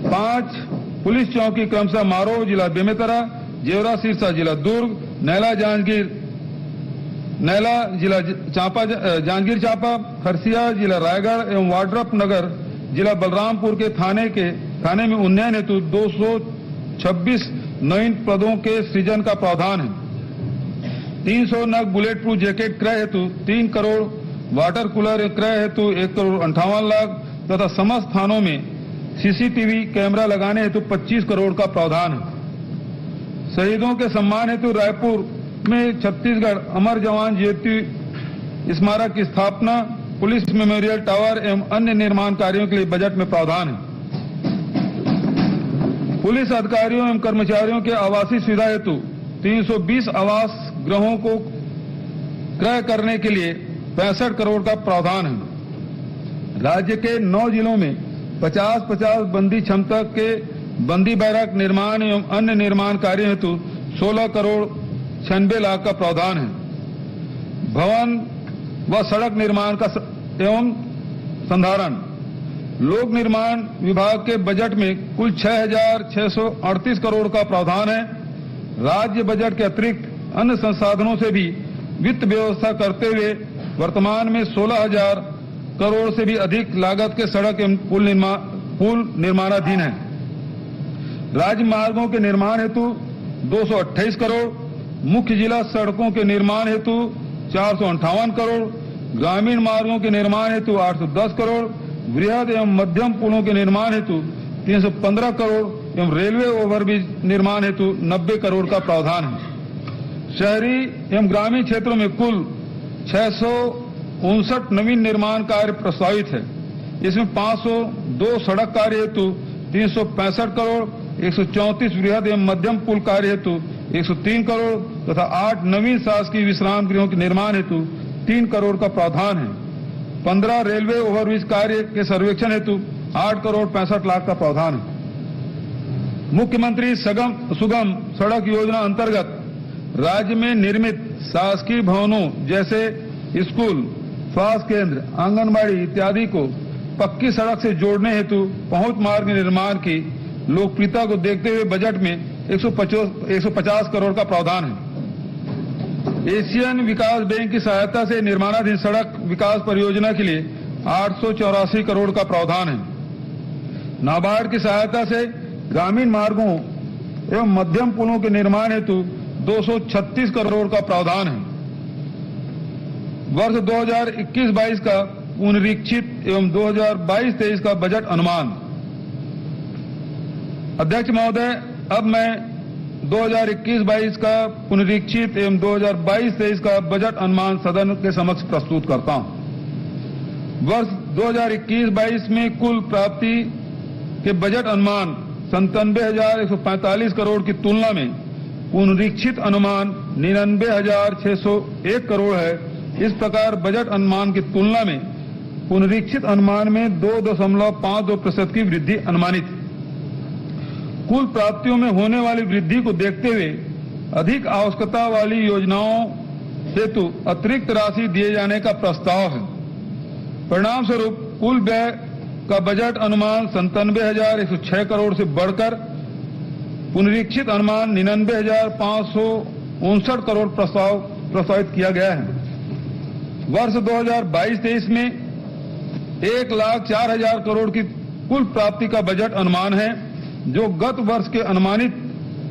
5 पुलिस चौकी क्रमशः मारो जिला बेमेतरा, जेवरा सिरसा जिला दुर्ग, नैला जिला जांजगीर चांपा, खरसिया जिला रायगढ़ एवं वाड्रप नगर जिला बलरामपुर के थाने में उन्नयन हेतु 226 नवीन पदों के सृजन का प्रावधान है। 300 नग बुलेट प्रूफ जैकेट क्रय हेतु 3 करोड़, वाटर कूलर क्रय हेतु 1 करोड़ 58 लाख तथा समस्त थानों में सीसीटीवी कैमरा लगाने हेतु 25 करोड़ का प्रावधान है। शहीदों के सम्मान हेतु रायपुर में छत्तीसगढ़ अमर जवान ज्योति स्मारक की स्थापना, पुलिस मेमोरियल टावर एवं अन्य निर्माण कार्यों के लिए बजट में प्रावधान है। पुलिस अधिकारियों एवं कर्मचारियों के आवासीय सुविधा हेतु 320 आवास गृहों को क्रय करने के लिए 65 करोड़ का प्रावधान है। राज्य के 9 जिलों में 50-50 बंदी क्षमता के बंदी बैरक निर्माण एवं अन्य निर्माण कार्य हेतु 16 करोड़ 96 लाख का प्रावधान है। भवन व सड़क निर्माण का एवं संधारण, लोक निर्माण विभाग के बजट में कुल 6,638 करोड़ का प्रावधान है। राज्य बजट के अतिरिक्त अन्य संसाधनों से भी वित्त व्यवस्था करते हुए वर्तमान में 16,000 करोड़ से भी अधिक लागत के सड़क एवं पुल निर्माणाधीन है। राज्य मार्गों के निर्माण हेतु 228 करोड़, मुख्य जिला सड़कों के निर्माण हेतु 458 करोड़, ग्रामीण मार्गों के निर्माण हेतु 810 करोड़, वृहद एवं मध्यम पुलों के निर्माण हेतु 315 करोड़ एवं रेलवे ओवरब्रिज निर्माण हेतु 90 करोड़ का प्रावधान है। शहरी एवं ग्रामीण क्षेत्रों में कुल 59 नवीन निर्माण कार्य प्रस्तावित है। इसमें 502 सड़क कार्य हेतु 365 करोड़, 134 वृहद एवं मध्यम पुल कार्य हेतु 103 करोड़ तथा 8 नवीन शासकीय विश्राम गृहों के निर्माण हेतु 3 करोड़ का प्रावधान है। 15 रेलवे ओवरब्रिज कार्य के सर्वेक्षण हेतु 8 करोड़ 65 लाख का प्रावधान है। मुख्यमंत्री सुगम सड़क योजना अंतर्गत राज्य में निर्मित शासकीय भवनों जैसे स्कूल, स्वास्थ्य केंद्र, आंगनबाड़ी इत्यादि को पक्की सड़क से जोड़ने हेतु पहुंच मार्ग निर्माण की लोकप्रियता को देखते हुए बजट में 150 करोड़ का प्रावधान है। एशियन विकास बैंक की सहायता से निर्माणाधीन सड़क विकास परियोजना के लिए 884 करोड़ का प्रावधान है। नाबार्ड की सहायता से ग्रामीण मार्गों एवं मध्यम पुलों के निर्माण हेतु 236 करोड़ का प्रावधान है। वर्ष 2021-22 का पुनरीक्षित एवं 2022-23 का बजट अनुमान। अध्यक्ष महोदय, अब मैं 2021-22 का पुनरीक्षित एवं 2022-23 का बजट अनुमान सदन के समक्ष प्रस्तुत करता हूं। वर्ष 2021-22 में कुल प्राप्ति के बजट अनुमान 97,145 करोड़ की तुलना में पुनरीक्षित अनुमान 99,601 करोड़ है। इस प्रकार बजट अनुमान की तुलना में पुनरीक्षित अनुमान में 2.52% की वृद्धि अनुमानित है। कुल प्राप्तियों में होने वाली वृद्धि को देखते हुए अधिक आवश्यकता वाली योजनाओं हेतु अतिरिक्त राशि दिए जाने का प्रस्ताव है। परिणाम स्वरूप कुल व्यय का बजट अनुमान 97,106 करोड़ से बढ़कर पुनरीक्षित अनुमान 99,559 करोड़ प्रस्तावित किया गया है। वर्ष 2022-23 में 1,04,000 करोड़ की कुल प्राप्ति का बजट अनुमान है, जो गत वर्ष के अनुमानित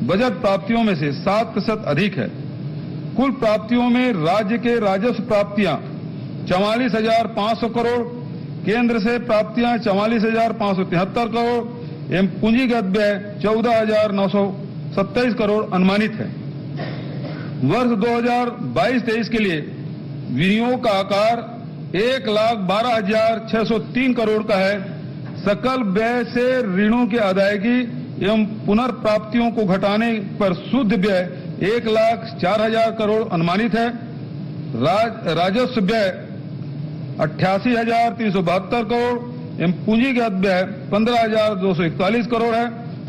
बजट प्राप्तियों में से 7% अधिक है। कुल प्राप्तियों में राज्य के राजस्व प्राप्तियां 44,500 करोड़, केंद्र से प्राप्तियां 44,573 करोड़ एवं पूंजीगत व्यय 14,927 करोड़ अनुमानित है। वर्ष 2022-23 के लिए विनियोग का आकार 1,12,603 करोड़ का है। सकल व्यय से ऋणों की अदायगी एवं पुनर्प्राप्तियों को घटाने पर शुद्ध व्यय 1,04,000 करोड़ अनुमानित है। राजस्व व्यय 88,372 करोड़ एवं पूंजीगत व्यय 15,241 करोड़ है।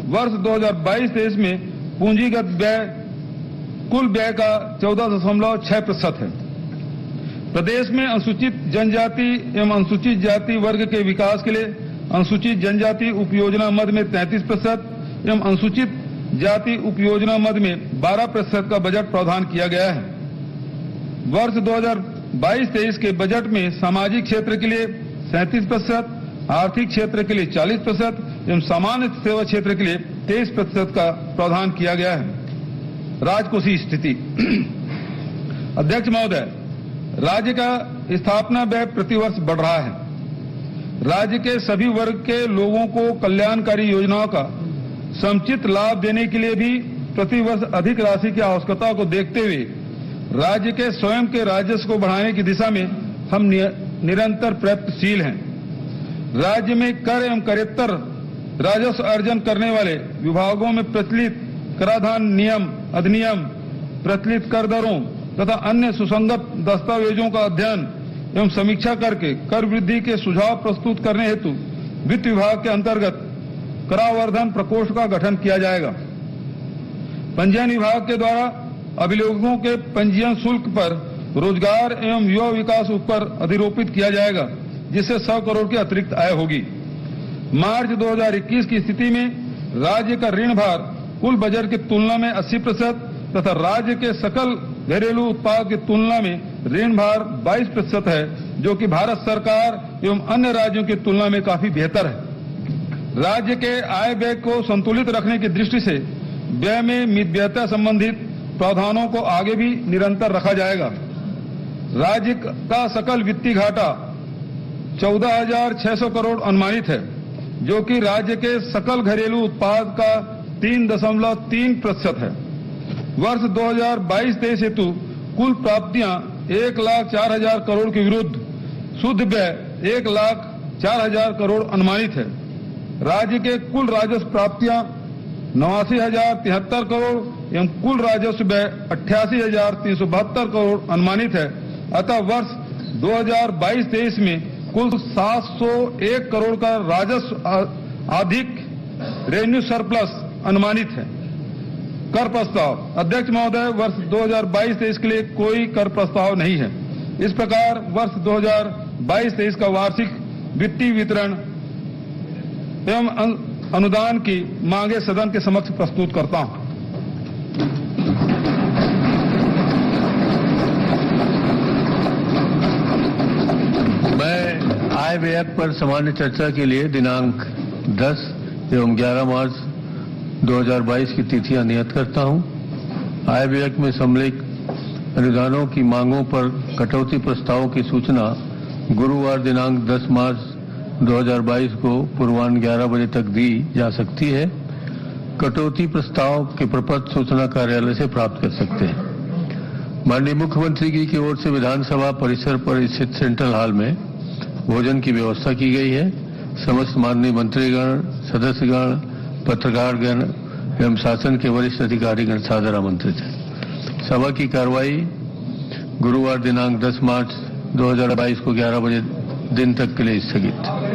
वर्ष 2022-23 में पूंजीगत व्यय कुल व्यय का 14.6% है। प्रदेश में अनुसूचित जनजाति एवं अनुसूचित जाति वर्ग के विकास के लिए अनुसूचित जनजाति उपयोजना मद में 33% एवं अनुसूचित जाति उपयोजना मद में 12% का बजट प्रावधान किया गया है। वर्ष 2022-23 के बजट में सामाजिक क्षेत्र के लिए 37%, आर्थिक क्षेत्र के लिए 40% एवं सामान्य सेवा क्षेत्र के लिए 23% का प्रावधान किया गया है। राजकोषीय स्थिति। अध्यक्ष महोदय, राज्य का स्थापना व्यय प्रतिवर्ष बढ़ रहा है। राज्य के सभी वर्ग के लोगों को कल्याणकारी योजनाओं का समुचित लाभ देने के लिए भी प्रतिवर्ष अधिक राशि की आवश्यकता को देखते हुए राज्य के स्वयं के राजस्व को बढ़ाने की दिशा में हम निरंतर प्रयत्नशील हैं। राज्य में कर एवं करेत्तर राजस्व अर्जन करने वाले विभागों में प्रचलित कराधान नियम, अधिनियम, प्रचलित कर दरों तथा अन्य सुसंगत दस्तावेजों का अध्ययन एवं समीक्षा करके कर वृद्धि के सुझाव प्रस्तुत करने हेतु वित्त विभाग के अंतर्गत करावर्धन प्रकोष्ठ का गठन किया जाएगा। पंजीयन विभाग के द्वारा अभिलेखों के पंजीयन शुल्क पर रोजगार एवं युवा विकास ऊपर अधिरोपित किया जाएगा, जिससे 100 करोड़ की अतिरिक्त आय होगी। मार्च 2021 की स्थिति में राज्य का ऋण भार कुल बजट की तुलना में 80% तथा राज्य के सकल घरेलू उत्पाद की तुलना में ऋण भार 22% है, जो कि भारत सरकार एवं अन्य राज्यों की तुलना में काफी बेहतर है। राज्य के आय व्यय को संतुलित रखने की दृष्टि से व्यय में मितव्ययता संबंधित प्रावधानों को आगे भी निरंतर रखा जाएगा। राज्य का सकल वित्तीय घाटा 14,600 करोड़ अनुमानित है, जो कि राज्य के सकल घरेलू उत्पाद का 3.3% है। वर्ष 2022-23 हेतु कुल प्राप्तियां 1,04,000 करोड़ के विरुद्ध शुद्ध व्यय 1,04,000 करोड़ अनुमानित है। राज्य के कुल राजस्व प्राप्तियां 89,073 करोड़ एवं कुल राजस्व व्यय 88,372 करोड़ अनुमानित है। अतः वर्ष 2022-23 में कुल 701 करोड़ का राजस्व अधिक रेवेन्यू सरप्लस अनुमानित है। कर प्रस्ताव अध्यक्ष महोदय, वर्ष 2022-23 के लिए कोई कर प्रस्ताव नहीं है। इस प्रकार वर्ष 2022-23 का वार्षिक वित्तीय वितरण एवं अनुदान की मांगे सदन के समक्ष प्रस्तुत करता हूं। मैं आय व्यय पर सामान्य चर्चा के लिए दिनांक 10 एवं 11 मार्च 2022 की तिथियां नियत करता हूं। आय व्यय में सम्मिलित अनुदानों की मांगों पर कटौती प्रस्तावों की सूचना गुरुवार दिनांक 10 मार्च 2022 को पूर्वाह्न 11 बजे तक दी जा सकती है। कटौती प्रस्ताव के प्रपत्र सूचना कार्यालय से प्राप्त कर सकते हैं। माननीय मुख्यमंत्री की ओर से विधानसभा परिसर पर स्थित सेंट्रल हॉल में भोजन की व्यवस्था की गई है। समस्त माननीय मंत्रीगण, सदस्यगण, पत्रकारगण एवं शासन के वरिष्ठ अधिकारीगण सादर आमंत्रित हैं। सभा की कार्रवाई गुरुवार दिनांक 10 मार्च 2022 को 11 बजे दिन तक के लिए स्थगित।